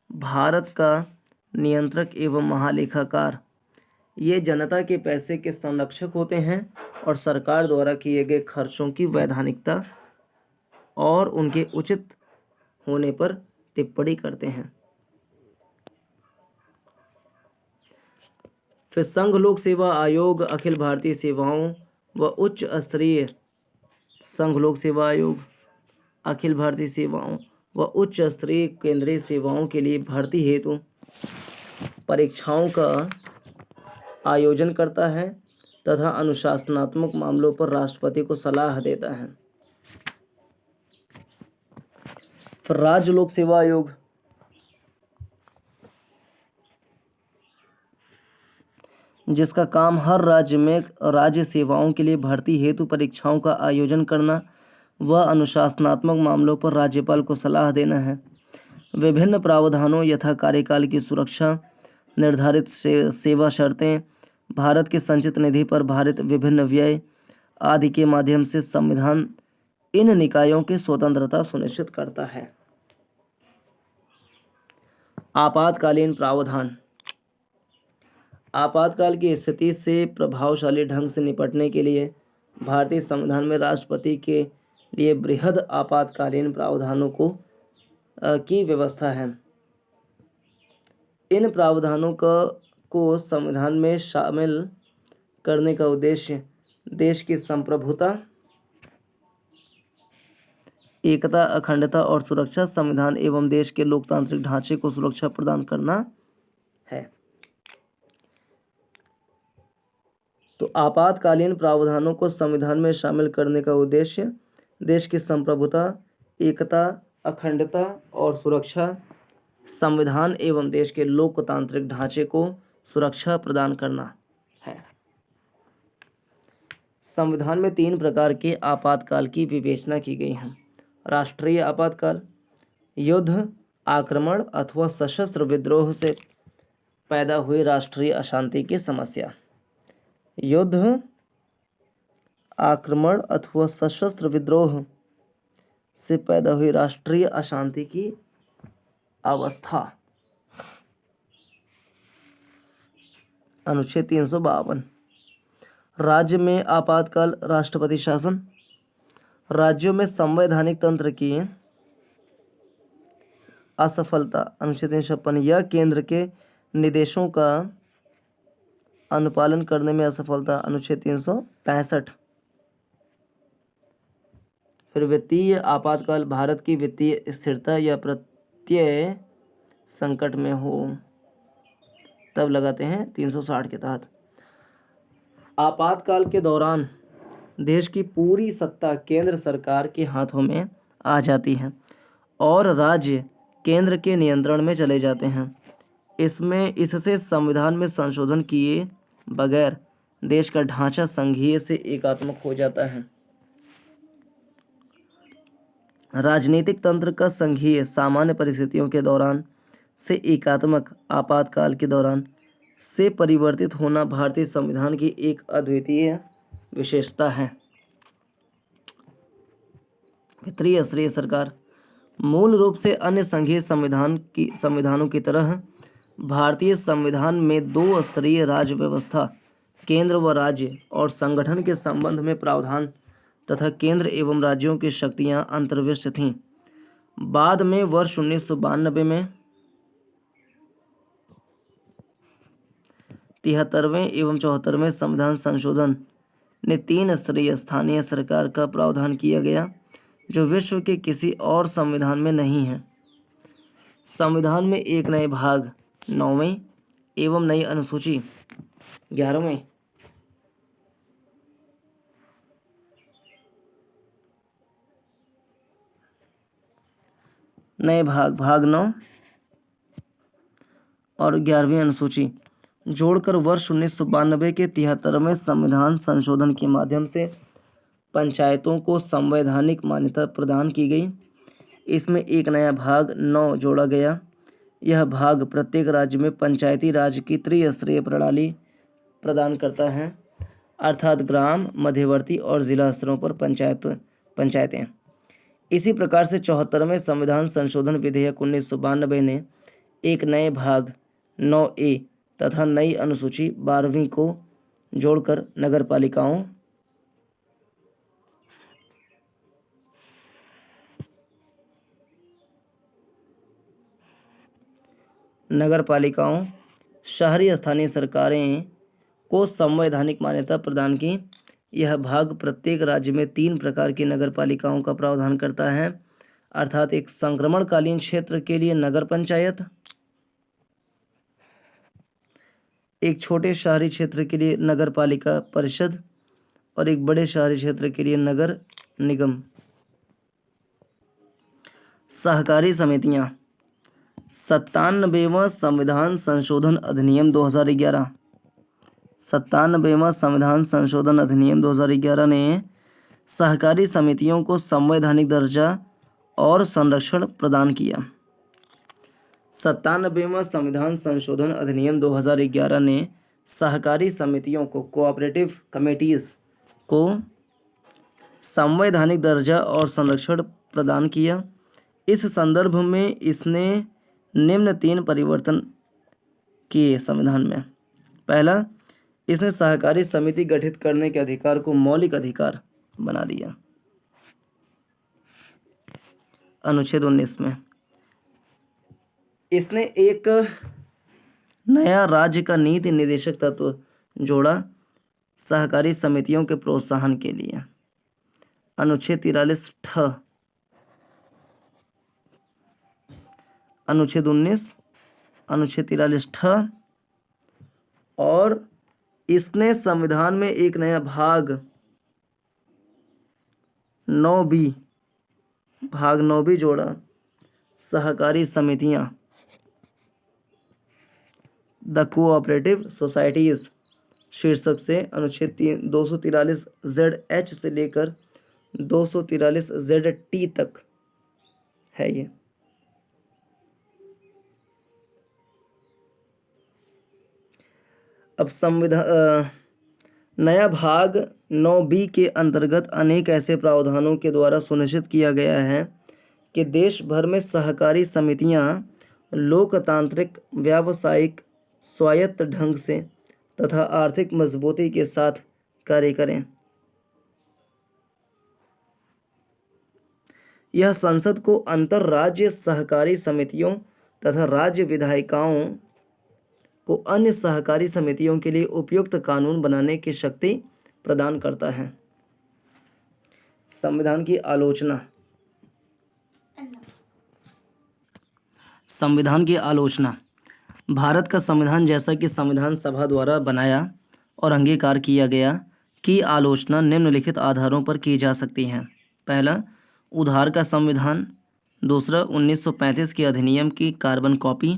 भारत का नियंत्रक एवं महालेखाकार। ये जनता के पैसे के संरक्षक होते हैं और सरकार द्वारा किए गए खर्चों की वैधानिकता और उनके उचित होने पर टिप्पणी करते हैं। फिर संघ लोक सेवा आयोग, अखिल भारतीय सेवाओं व उच्च स्तरीय संघ लोक सेवा आयोग, अखिल भारतीय सेवाओं व उच्च स्तरीय केंद्रीय सेवाओं के लिए भर्ती हेतु परीक्षाओं का आयोजन करता है तथा अनुशासनात्मक मामलों पर राष्ट्रपति को सलाह देता है। फिर राज्य लोक सेवा आयोग, जिसका काम हर राज्य में राज्य सेवाओं के लिए भर्ती हेतु परीक्षाओं का आयोजन करना व अनुशासनात्मक मामलों पर राज्यपाल को सलाह देना है। विभिन्न प्रावधानों यथा कार्यकाल की सुरक्षा, निर्धारित सेवा शर्तें, भारत के संचित निधि पर भारित विभिन्न व्यय आदि के माध्यम से संविधान इन निकायों की स्वतंत्रता सुनिश्चित करता है। आपातकालीन प्रावधान। आपातकाल की स्थिति से प्रभावशाली ढंग से निपटने के लिए भारतीय संविधान में राष्ट्रपति के लिए बृहद आपातकालीन प्रावधानों की व्यवस्था है। इन प्रावधानों को संविधान में शामिल करने का उद्देश्य देश की संप्रभुता, एकता, अखंडता और सुरक्षा, संविधान एवं देश के लोकतांत्रिक ढांचे को सुरक्षा प्रदान करना है। तो आपातकालीन प्रावधानों को संविधान में शामिल करने का उद्देश्य देश की संप्रभुता, एकता, अखंडता और सुरक्षा, संविधान एवं देश के लोकतांत्रिक ढांचे को सुरक्षा प्रदान करना है। संविधान में 3 प्रकार के आपातकाल की विवेचना की गई है। राष्ट्रीय आपातकाल, युद्ध, आक्रमण अथवा सशस्त्र विद्रोह से पैदा हुई राष्ट्रीय अशांति की समस्या। युद्ध, आक्रमण अथवा सशस्त्र विद्रोह से पैदा हुई राष्ट्रीय अशांति की अवस्था। अनुच्छेद 352। राज्य में आपातकाल राष्ट्रपति शासन। राज्यों में संवैधानिक तंत्र की असफलता अनुच्छेद 356 या केंद्र के निर्देशों का अनुपालन करने में असफलता अनुच्छेद 365। फिर वित्तीय आपातकाल भारत की वित्तीय स्थिरता या प्रत्यय संकट में हो तब लगाते हैं 360 के तहत। आपातकाल के दौरान देश की पूरी सत्ता केंद्र सरकार के हाथों में आ जाती है और राज्य केंद्र के नियंत्रण में चले जाते हैं। इससे संविधान में संशोधन किए बगैर देश का ढांचा संघीय से एकात्मक हो जाता है। राजनीतिक तंत्र का संघीय सामान्य परिस्थितियों के दौरान से एकात्मक आपातकाल के दौरान से परिवर्तित होना भारतीय संविधान की एक अद्वितीय विशेषता है। त्रिस्तरीय सरकार मूल रूप से अन्य संघीय संविधानों की तरह भारतीय संविधान में दो स्तरीय राज्य व्यवस्था केंद्र व राज्य और संगठन के संबंध में प्रावधान तथा केंद्र एवं राज्यों की शक्तियां अंतर्विष्ट थीं। बाद में वर्ष 1992 में 73वें एवं 74वें संविधान संशोधन ने 3 स्तरीय स्थानीय सरकार का प्रावधान किया गया जो विश्व के किसी और संविधान में नहीं है। संविधान में एक नए भाग 9वें एवं नई अनुसूची 11वें नए भाग 9 और 11वीं अनुसूची जोड़कर वर्ष 1992 के 73वें संविधान संशोधन के माध्यम से पंचायतों को संवैधानिक मान्यता प्रदान की गई। इसमें एक नया भाग 9 जोड़ा गया। यह भाग प्रत्येक राज्य में पंचायती राज की त्रिस्तरीय प्रणाली प्रदान करता है, अर्थात ग्राम, मध्यवर्ती और जिला स्तरों पर पंचायतें। इसी प्रकार से 74वें संविधान संशोधन विधेयक 1992 ने एक नए भाग 9A तथा नई अनुसूची 12वीं को जोड़कर नगरपालिकाओं शहरी स्थानीय सरकारें को संवैधानिक मान्यता प्रदान की। यह भाग प्रत्येक राज्य में 3 प्रकार की नगरपालिकाओं का प्रावधान करता है, अर्थात एक संक्रमणकालीन क्षेत्र के लिए नगर पंचायत, एक छोटे शहरी क्षेत्र के लिए नगर पालिका परिषद और एक बड़े शहरी क्षेत्र के लिए नगर निगम। सहकारी समितियां 97वां संविधान संशोधन अधिनियम 2011 97वां संविधान संशोधन अधिनियम 2011 ने सहकारी समितियों को संवैधानिक दर्जा और संरक्षण प्रदान किया। 97वां संविधान संशोधन अधिनियम 2011 ने सहकारी समितियों को कोऑपरेटिव कमेटीज को संवैधानिक दर्जा और संरक्षण प्रदान किया। इस संदर्भ में इसने निम्न 3 परिवर्तन किए संविधान में। पहला, इसने सहकारी समिति गठित करने के अधिकार को मौलिक अधिकार बना दिया। अनुच्छेद 19 में इसने एक नया राज्य का नीति निर्देशक तत्व जोड़ा सहकारी समितियों के प्रोत्साहन के लिए। अनुच्छेद 43 अनुच्छेद 19 अनुच्छेद 43 और इसने संविधान में एक नया भाग 9B जोड़ा सहकारी समितियां द कोऑपरेटिव सोसाइटीज शीर्षक से। अनुच्छेद 243ZH से लेकर 243ZT तक है ये। अब नया भाग 9B के अंतर्गत अनेक ऐसे प्रावधानों के द्वारा सुनिश्चित किया गया है कि देश भर में सहकारी समितियां लोकतांत्रिक, व्यावसायिक, स्वायत्त ढंग से तथा आर्थिक मजबूती के साथ कार्य करें। यह संसद को अंतर्राज्य सहकारी समितियों तथा राज्य विधायिकाओं को अन्य सहकारी समितियों के लिए उपयुक्त कानून बनाने की शक्ति प्रदान करता है। संविधान की आलोचना। संविधान की आलोचना। भारत का संविधान जैसा कि संविधान सभा द्वारा बनाया और अंगीकार किया गया की आलोचना निम्नलिखित आधारों पर की जा सकती है। पहला, उधार का संविधान। दूसरा, 1935 के अधिनियम की कार्बन कॉपी।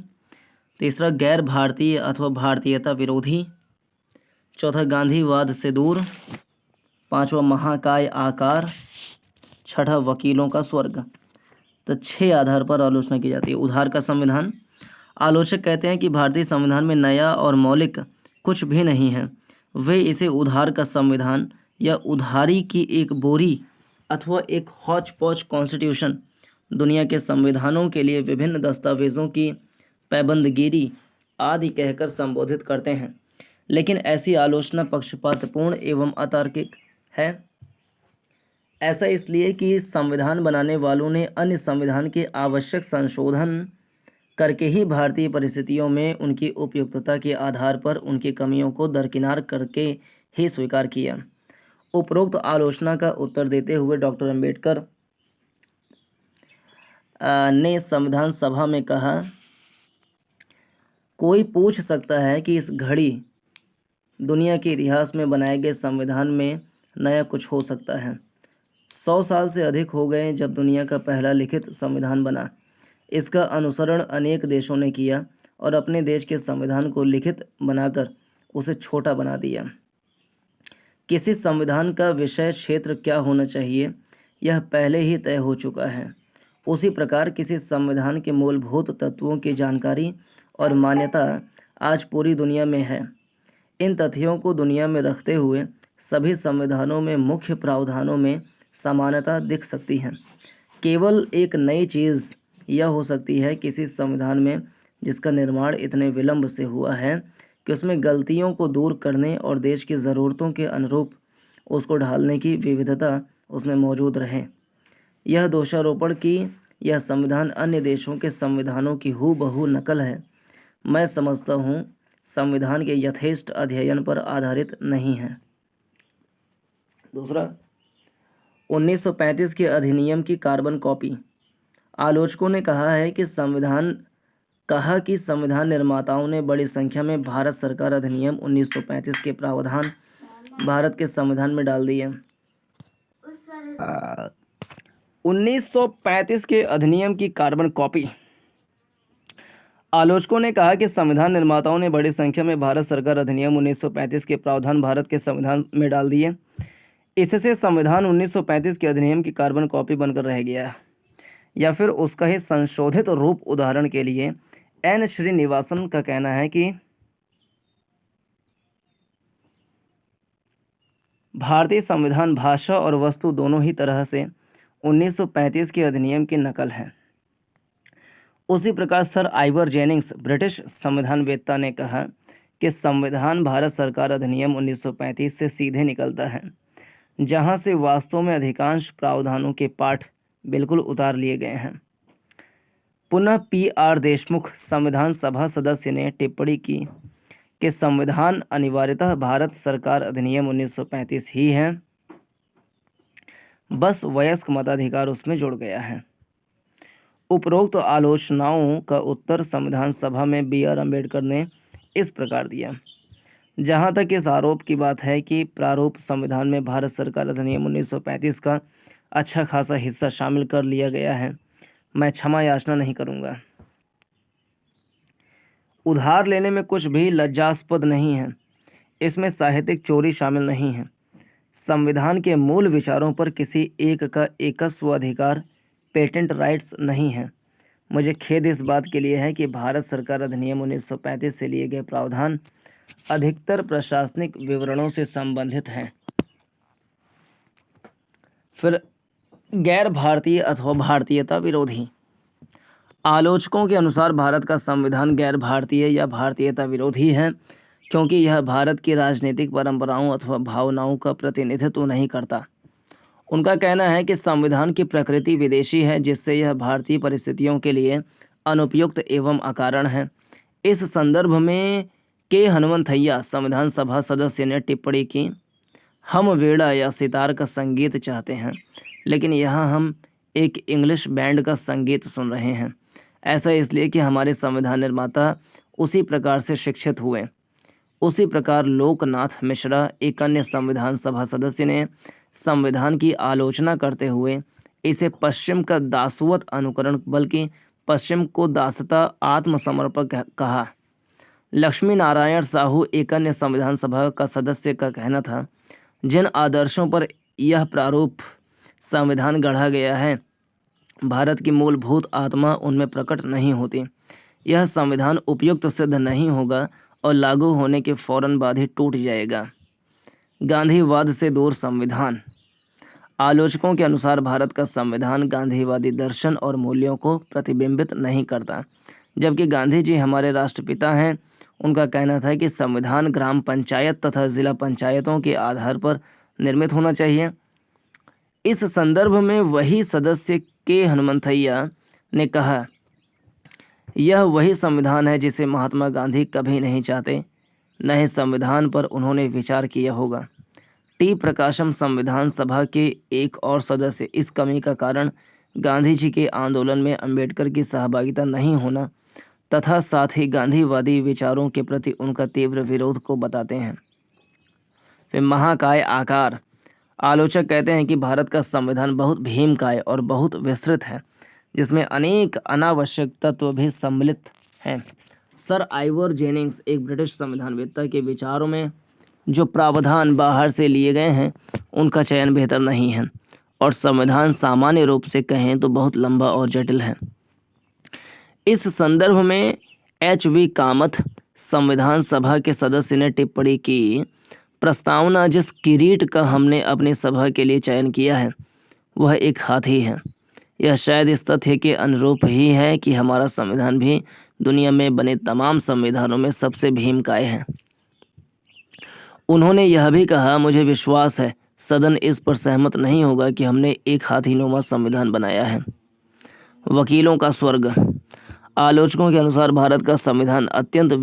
तीसरा, गैर भारतीय अथवा भारतीयता विरोधी। चौथा, गांधीवाद से दूर। पांचवा, महाकाय आकार। छठा, वकीलों का स्वर्ग। तो 6 आधार पर आलोचना की जाती है। उधार का संविधान। आलोचक कहते हैं कि भारतीय संविधान में नया और मौलिक कुछ भी नहीं है। वे इसे उधार का संविधान या उधारी की एक बोरी अथवा एक हौच पौच कॉन्स्टिट्यूशन, दुनिया के संविधानों के लिए विभिन्न दस्तावेजों की पैबंदगिरी आदि कहकर संबोधित करते हैं। लेकिन ऐसी आलोचना पक्षपातपूर्ण एवं अतार्किक है। ऐसा इसलिए कि संविधान बनाने वालों ने अन्य संविधान के आवश्यक संशोधन करके ही भारतीय परिस्थितियों में उनकी उपयुक्तता के आधार पर उनकी कमियों को दरकिनार करके ही स्वीकार किया। उपरोक्त आलोचना का उत्तर देते हुए डॉक्टर अंबेडकर ने संविधान सभा में कहा, कोई पूछ सकता है कि इस घड़ी दुनिया के इतिहास में बनाए गए संविधान में नया कुछ हो सकता है। 100 साल से अधिक हो गए जब दुनिया का पहला लिखित संविधान बना। इसका अनुसरण अनेक देशों ने किया और अपने देश के संविधान को लिखित बनाकर उसे छोटा बना दिया। किसी संविधान का विषय क्षेत्र क्या होना चाहिए यह पहले ही तय हो चुका है। उसी प्रकार किसी संविधान के मूलभूत तत्वों की जानकारी और मान्यता आज पूरी दुनिया में है। इन तथ्यों को दुनिया में रखते हुए सभी संविधानों में मुख्य प्रावधानों में समानता दिख सकती है। केवल एक नई चीज़ यह हो सकती है किसी संविधान में जिसका निर्माण इतने विलंब से हुआ है कि उसमें गलतियों को दूर करने और देश की ज़रूरतों के अनुरूप उसको ढालने की विविधता उसमें मौजूद रहे। यह दोषारोपण कि यह संविधान अन्य देशों के संविधानों की हूबहू नकल है, मैं समझता हूँ संविधान के यथेष्ट अध्ययन पर आधारित नहीं है। दूसरा, 1935 के अधिनियम की कार्बन कॉपी। आलोचकों ने कहा कि संविधान निर्माताओं ने बड़ी संख्या में भारत सरकार अधिनियम 1935 के प्रावधान भारत के संविधान में डाल दिए। 1935 के अधिनियम की कार्बन कॉपी। आलोचकों ने कहा कि संविधान निर्माताओं ने बड़ी संख्या में भारत सरकार अधिनियम 1935 के प्रावधान भारत के संविधान में डाल दिए। इससे संविधान 1935 के अधिनियम की कार्बन कॉपी बनकर रह गया या फिर उसका ही संशोधित रूप। उदाहरण के लिए एन श्रीनिवासन का कहना है कि भारतीय संविधान भाषा और वस्तु दोनों ही तरह से 1935 के अधिनियम की नकल है। उसी प्रकार सर आइवर जेनिंग्स ब्रिटिश संविधानवेत्ता ने कहा कि संविधान भारत सरकार अधिनियम 1935 से सीधे निकलता है, जहां से वास्तव में अधिकांश प्रावधानों के पाठ बिल्कुल उतार लिए गए हैं। पुनः PR देशमुख संविधान सभा सदस्य ने टिप्पणी की कि संविधान अनिवार्यतः भारत सरकार अधिनियम 1935 ही है, बस वयस्क मताधिकार उसमें जुड़ गया है। उपरोक्त आलोचनाओं का उत्तर संविधान सभा में BR अम्बेडकर ने इस प्रकार दिया। जहां तक इस आरोप की बात है कि प्रारूप संविधान में भारत सरकार अधिनियम 1935 का अच्छा खासा हिस्सा शामिल कर लिया गया है, मैं क्षमा याचना नहीं करूंगा। उधार लेने में कुछ भी लज्जास्पद नहीं है, इसमें साहित्यिक चोरी शामिल नहीं है। संविधान के मूल विचारों पर किसी एक का एकस्व अधिकार, पेटेंट राइट्स नहीं है। मुझे खेद इस बात के लिए है कि भारत सरकार अधिनियम 1935 से लिए गए प्रावधान अधिकतर प्रशासनिक विवरणों से संबंधित हैं। फिर गैर भारतीय अथवा भारतीयता विरोधी। आलोचकों के अनुसार भारत का संविधान गैर भारतीय या भारतीयता विरोधी है क्योंकि यह भारत की राजनीतिक परंपराओं अथवा भावनाओं का प्रतिनिधित्व नहीं करता। उनका कहना है कि संविधान की प्रकृति विदेशी है, जिससे यह भारतीय परिस्थितियों के लिए अनुपयुक्त एवं अकारण है। इस संदर्भ में के हनुमंथैया संविधान सभा सदस्य ने टिप्पणी की, हम वीणा या सितार का संगीत चाहते हैं, लेकिन यहाँ हम एक इंग्लिश बैंड का संगीत सुन रहे हैं। ऐसा इसलिए कि हमारे संविधान निर्माता उसी प्रकार से शिक्षित हुए। उसी प्रकार लोकनाथ मिश्रा, एक अन्य संविधान सभा सदस्य, ने संविधान की आलोचना करते हुए इसे पश्चिम का दासवत अनुकरण बल्कि पश्चिम को दासता आत्मसमर्पण कहा। लक्ष्मी नारायण साहू, एक अन्य संविधान सभा का सदस्य, का कहना था, जिन आदर्शों पर यह प्रारूप संविधान गढ़ा गया है, भारत की मूलभूत आत्मा उनमें प्रकट नहीं होती। यह संविधान उपयुक्त सिद्ध नहीं होगा और लागू होने के फौरन बाद ही टूट जाएगा। गांधीवाद से दूर संविधान। आलोचकों के अनुसार भारत का संविधान गांधीवादी दर्शन और मूल्यों को प्रतिबिंबित नहीं करता। जबकि गांधी जी हमारे राष्ट्रपिता हैं, उनका कहना था कि संविधान ग्राम पंचायत तथा जिला पंचायतों के आधार पर निर्मित होना चाहिए। इस संदर्भ में वही सदस्य के हनुमंथैया ने कहा, यह वही संविधान है जिसे महात्मा गांधी कभी नहीं चाहते, न ही संविधान पर उन्होंने विचार किया होगा। टी प्रकाशम, संविधान सभा के एक और सदस्य, इस कमी का कारण गांधी जी के आंदोलन में अंबेडकर की सहभागिता नहीं होना तथा साथ ही गांधीवादी विचारों के प्रति उनका तीव्र विरोध को बताते हैं। फिर महाकाय आकार। आलोचक कहते हैं कि भारत का संविधान बहुत भीमकाय और बहुत विस्तृत है, जिसमें अनेक अनावश्यक तत्व भी सम्मिलित हैं। सर आइवर जेनिंग्स, एक ब्रिटिश संविधानवेत्ता, के विचारों में जो प्रावधान बाहर से लिए गए हैं उनका चयन बेहतर नहीं है और संविधान सामान्य रूप से कहें तो बहुत लंबा और जटिल है। इस संदर्भ में एच.वी. कामथ, संविधान सभा के सदस्य, ने टिप्पणी की, प्रस्तावना जिस किरीट का हमने अपनी सभा के लिए चयन किया है वह एक हाथी है। यह शायद इस तथ्य के अनुरूप ही है कि हमारा संविधान भी दुनिया में बने तमाम संविधानों में सबसे भीमकाय है। उन्होंने यह भी कहा, मुझे विश्वास है सदन इस पर सहमत नहीं होगा कि हमने एक हाथीनुमा संविधान बनाया है। वकीलों का स्वर्ग। आलोचकों के अनुसार भारत का संविधान अत्यंत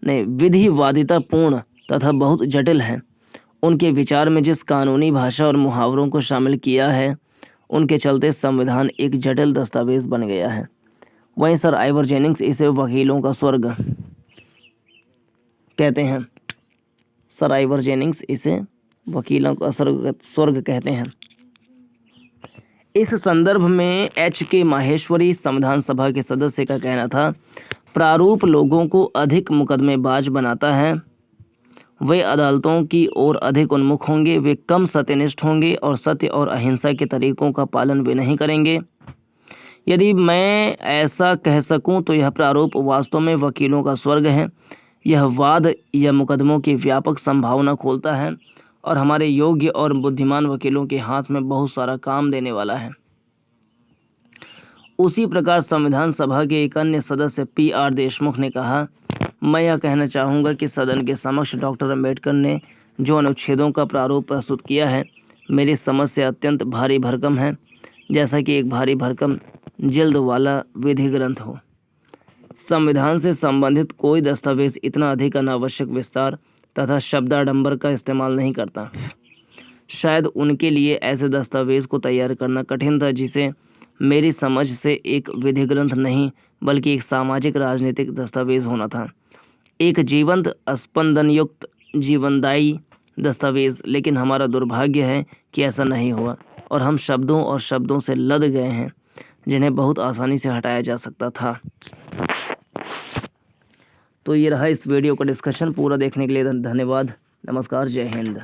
विधिवादितापूर्ण तथा बहुत जटिल है। उनके विचार में जिस कानूनी भाषा और मुहावरों को शामिल किया है, उनके चलते संविधान एक जटिल दस्तावेज बन गया है। वहीं सर आइवर जेनिंग्स इसे वकीलों का स्वर्ग कहते हैं। सर आइवर जेनिंग्स इसे वकीलों का स्वर्ग कहते हैं। इस संदर्भ में एच.के. माहेश्वरी, संविधान सभा के सदस्य, का कहना था, प्रारूप लोगों को अधिक मुकदमेबाज बनाता है। वे अदालतों की ओर अधिक उन्मुख होंगे, वे कम सत्यनिष्ठ होंगे और सत्य और अहिंसा के तरीकों का पालन वे नहीं करेंगे। यदि मैं ऐसा कह सकूं तो यह प्रारूप वास्तव में वकीलों का स्वर्ग है। यह वाद या मुकदमों की व्यापक संभावना खोलता है और हमारे योग्य और बुद्धिमान वकीलों के हाथ में बहुत सारा काम देने वाला है। उसी प्रकार संविधान सभा के एक अन्य सदस्य P.R. देशमुख ने कहा, मैं यह कहना चाहूँगा कि सदन के समक्ष डॉक्टर अम्बेडकर ने जो अनुच्छेदों का प्रारूप प्रस्तुत किया है, मेरी समझ से अत्यंत भारी भरकम है, जैसा कि एक भारी भरकम जिल्द वाला विधि ग्रंथ हो। संविधान से संबंधित कोई दस्तावेज इतना अधिक अनावश्यक विस्तार तथा शब्दाडंबर का इस्तेमाल नहीं करता। शायद उनके लिए ऐसे दस्तावेज को तैयार करना कठिन था जिसे मेरी समझ से एक विधि ग्रंथ नहीं बल्कि एक सामाजिक राजनीतिक दस्तावेज होना था, एक जीवंत स्पंदनयुक्त जीवनदायी दस्तावेज। लेकिन हमारा दुर्भाग्य है कि ऐसा नहीं हुआ और हम शब्दों और शब्दों से लद गए हैं जिन्हें बहुत आसानी से हटाया जा सकता था। तो ये रहा इस वीडियो का डिस्कशन। पूरा देखने के लिए धन्यवाद। नमस्कार, जय हिंद।